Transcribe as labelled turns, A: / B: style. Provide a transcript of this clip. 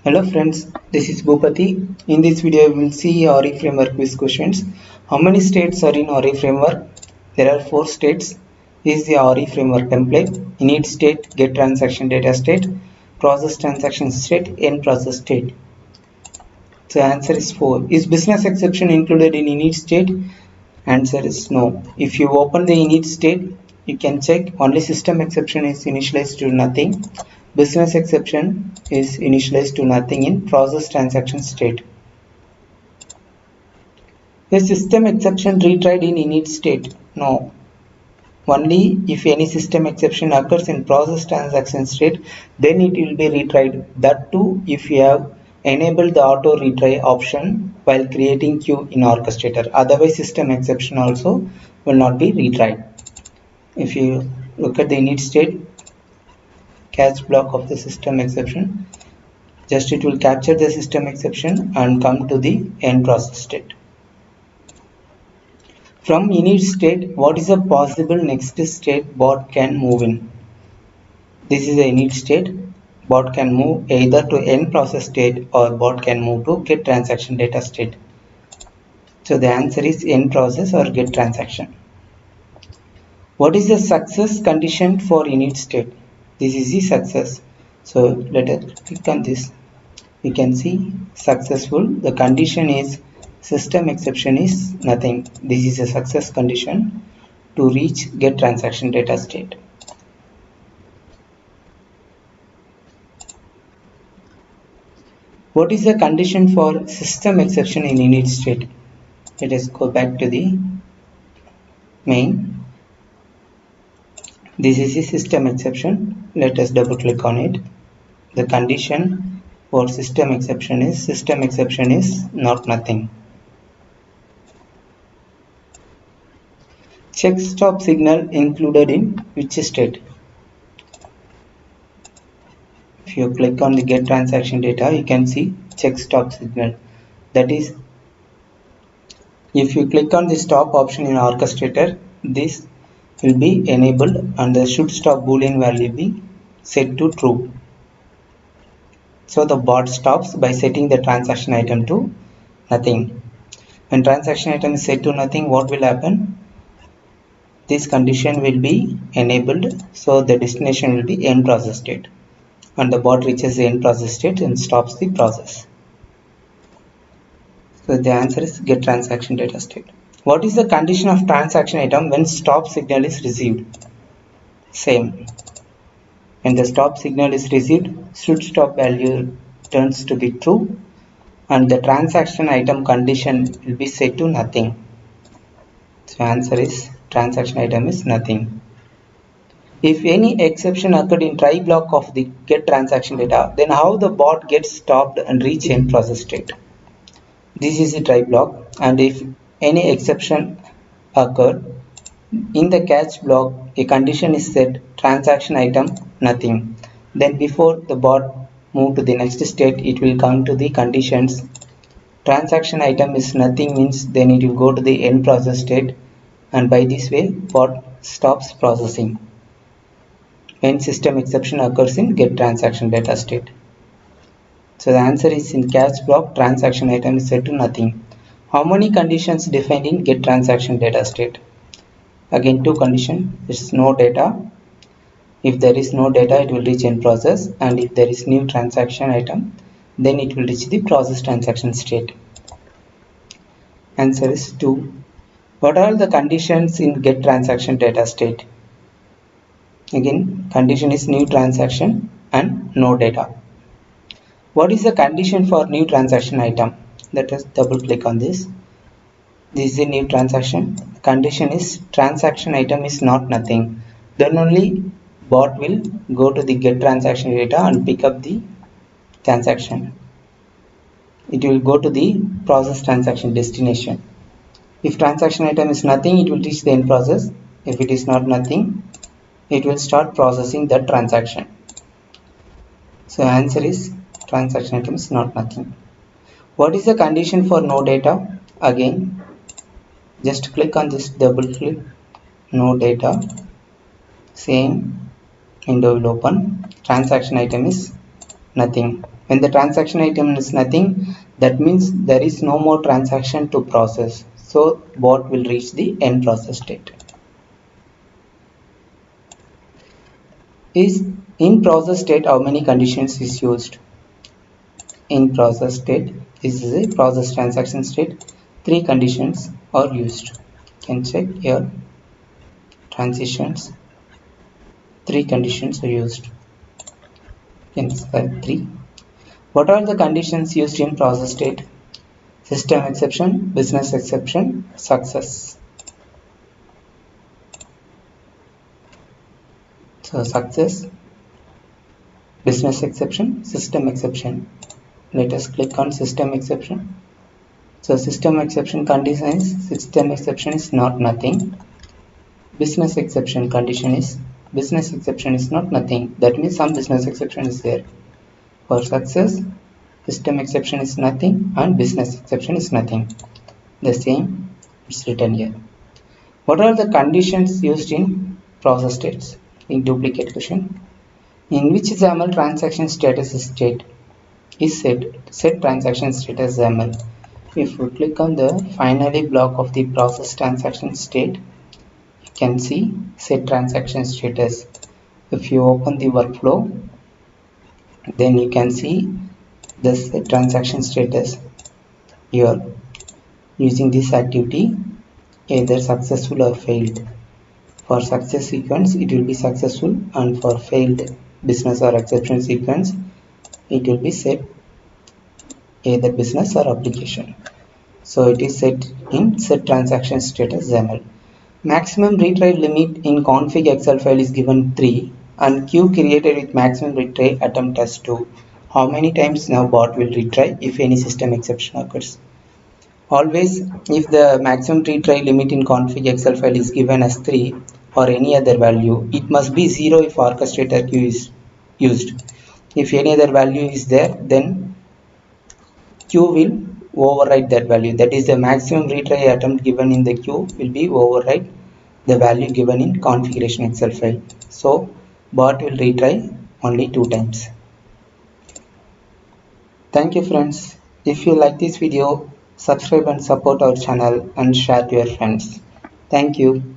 A: Hello friends, this is Bhupati. In this video, we will see RE framework quiz questions. How many states are in RE framework? There are 4 states. This is the RE framework template. Init state, get transaction data state, process transaction state, end process state. So answer is 4. Is business exception included in init state? Answer is no. If you open the init state, you can check only system exception is initialized to nothing. Business exception is initialized to nothing in process transaction state. The system exception retried in init state? No. Only if any system exception occurs in process transaction state, then it will be retried. That too if you have enabled the auto retry option while creating queue in orchestrator. Otherwise system exception also will not be retried. If you look at the init state catch block of the system exception, just it will capture the system exception and come to the end process state. From init state, what is the possible next state bot can move in? This is the init state. Bot can move either to end process state or bot can move to get transaction data state. So the answer is end process or get transaction. What is the success condition for init state? This is the success. So let us click on this. You can see successful. The condition is system exception is nothing. This is a success condition to reach get transaction data state. What is the condition for system exception in init state? Let us go back to the main. This is the system exception. Let us double click on it. The condition for system exception is not nothing. Check stop signal included in which state? If you click on the get transaction data, you can see check stop signal. That is, if you click on the stop option in orchestrator, this will be enabled and the should stop boolean value be set to true. So the bot stops by setting the transaction item to nothing. When transaction item is set to nothing, what will happen? This condition will be enabled, so the destination will be end process state, and the bot reaches the end process state and stops the process. So the answer is get transaction data state. What is the condition of transaction item when stop signal is received? Same. When the stop signal is received, should stop value turns to be true and the transaction item condition will be set to nothing. So answer is transaction item is nothing. If any exception occurred in try block of the get transaction data, then how the bot gets stopped and reach end process state? This is the try block, and if any exception occurred in the catch block, a condition is set transaction item nothing. Then before the bot move to the next state, it will come to the conditions. Transaction item is nothing means then it will go to the end process state, and by this way bot stops processing when system exception occurs in get transaction data state. So the answer is in catch block transaction item is set to nothing. How many conditions defined in get transaction data state? Again two conditions. It's no data. If there is no data, it will reach end process, and if there is new transaction item, then it will reach the process transaction state. Answer is 2. What are the conditions in get transaction data state? Again condition is new transaction and no data. What is the condition for new transaction item? Let us double click on this. This is a new transaction. Condition is transaction item is not nothing. Then only bot will go to the get transaction data and pick up the transaction. It will go to the process transaction destination. If transaction item is nothing, it will reach the end process. If it is not nothing, it will start processing the transaction. So answer is transaction item is not nothing. What is the condition for no data? Again, just click on this double click, no data, same window will open. Transaction item is nothing. When the transaction item is nothing, that means there is no more transaction to process. So bot will reach the end process state. Is in process state, how many conditions is used? In process state, this is a process transaction state. 3 conditions are used. You can check here. Transitions. 3 conditions are used. You can select 3. What are the conditions used in process state? System exception, business exception, success. So success, business exception, system exception. Let us click on system exception. So system exception condition is system exception is not nothing. Business exception condition is business exception is not nothing. That means some business exception is there. For success, system exception is nothing and business exception is nothing. The same is written here. What are the conditions used in process states? In duplicate question. In which XAML transaction status is set? Is set transaction status XAML. If we click on the finally block of the process transaction state, you can see set transaction status. If you open the workflow, then you can see the set transaction status here. Using this activity, either successful or failed. For success sequence, it will be successful, and for failed business or exception sequence, it will be set either business or application. So it is set in set transaction status XAML. Maximum retry limit in config Excel file is given 3 and queue created with maximum retry attempt as 2. How many times now bot will retry if any system exception occurs? Always, if the maximum retry limit in config Excel file is given as 3 or any other value, it must be 0 if orchestrator queue is used. If any other value is there, then queue will override that value. That is, the maximum retry attempt given in the queue will be override the value given in configuration Excel file. So bot will retry only 2 times. Thank you friends. If you like this video, subscribe and support our channel and share to your friends. Thank you.